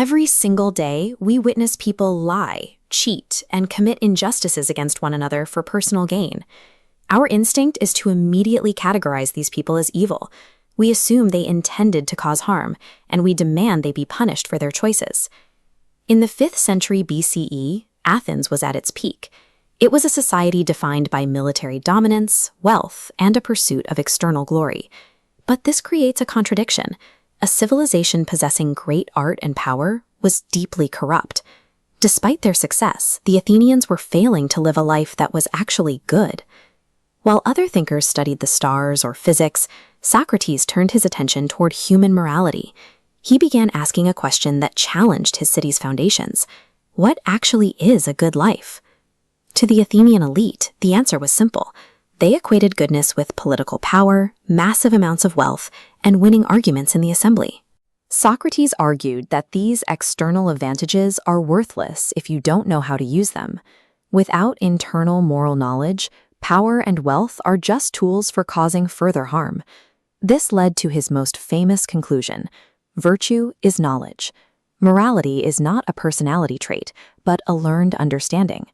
Every single day, we witness people lie, cheat, and commit injustices against one another for personal gain. Our instinct is to immediately categorize these people as evil. We assume they intended to cause harm, and we demand they be punished for their choices. In the 5th century BCE, Athens was at its peak. It was a society defined by military dominance, wealth, and a pursuit of external glory. But this creates a contradiction. A civilization possessing great art and power was deeply corrupt. Despite their success, the Athenians were failing to live a life that was actually good. While other thinkers studied the stars or physics, Socrates turned his attention toward human morality. He began asking a question that challenged his city's foundations. What actually is a good life? To the Athenian elite, the answer was simple. They equated goodness with political power, massive amounts of wealth, and winning arguments in the assembly. Socrates argued that these external advantages are worthless if you don't know how to use them. Without internal moral knowledge, power and wealth are just tools for causing further harm. This led to his most famous conclusion: virtue is knowledge. Morality is not a personality trait, but a learned understanding.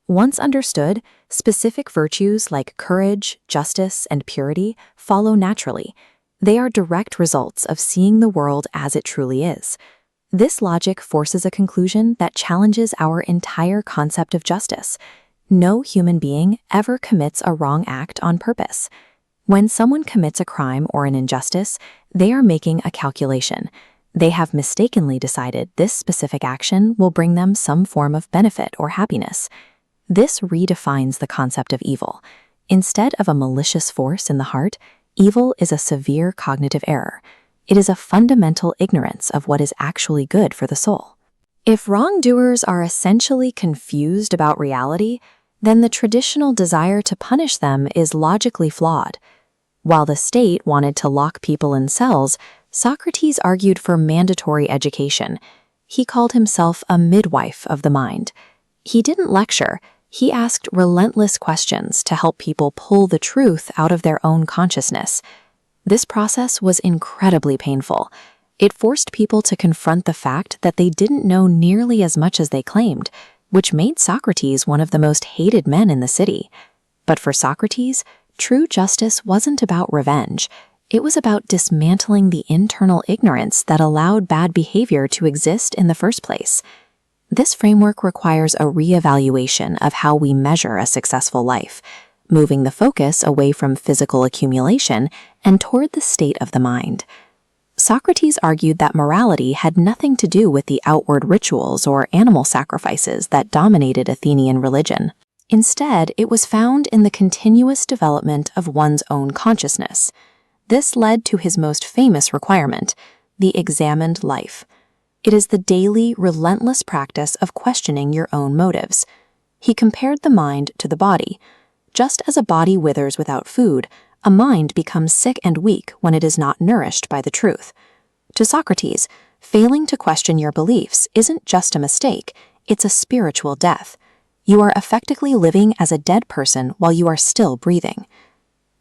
Once understood, specific virtues like courage, justice, and purity follow naturally. They are direct results of seeing the world as it truly is. This logic forces a conclusion that challenges our entire concept of justice. No human being ever commits a wrong act on purpose. When someone commits a crime or an injustice, they are making a calculation. They have mistakenly decided this specific action will bring them some form of benefit or happiness. This redefines the concept of evil. Instead of a malicious force in the heart, evil is a severe cognitive error. It is a fundamental ignorance of what is actually good for the soul. If wrongdoers are essentially confused about reality, then the traditional desire to punish them is logically flawed. While the state wanted to lock people in cells, Socrates argued for mandatory education. He called himself a midwife of the mind. He didn't lecture. He asked relentless questions to help people pull the truth out of their own consciousness. This process was incredibly painful. It forced people to confront the fact that they didn't know nearly as much as they claimed, which made Socrates one of the most hated men in the city. But for Socrates, true justice wasn't about revenge. It was about dismantling the internal ignorance that allowed bad behavior to exist in the first place. This framework requires a reevaluation of how we measure a successful life, moving the focus away from physical accumulation and toward the state of the mind. Socrates argued that morality had nothing to do with the outward rituals or animal sacrifices that dominated Athenian religion. Instead, it was found in the continuous development of one's own consciousness. This led to his most famous requirement, the examined life. It is the daily, relentless practice of questioning your own motives. He compared the mind to the body. Just as a body withers without food, a mind becomes sick and weak when it is not nourished by the truth. To Socrates, failing to question your beliefs isn't just a mistake, it's a spiritual death. You are effectively living as a dead person while you are still breathing.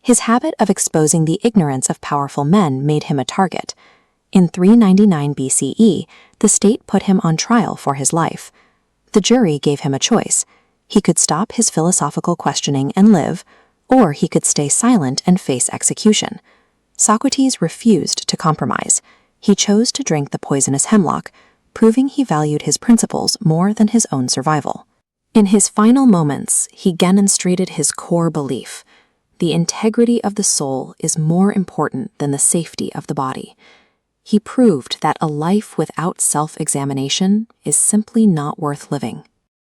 His habit of exposing the ignorance of powerful men made him a target. In 399 BCE, the state put him on trial for his life. The jury gave him a choice. He could stop his philosophical questioning and live, or he could stay silent and face execution. Socrates refused to compromise. He chose to drink the poisonous hemlock, proving he valued his principles more than his own survival. In his final moments, he demonstrated his core belief. The integrity of the soul is more important than the safety of the body. He proved that a life without self-examination is simply not worth living.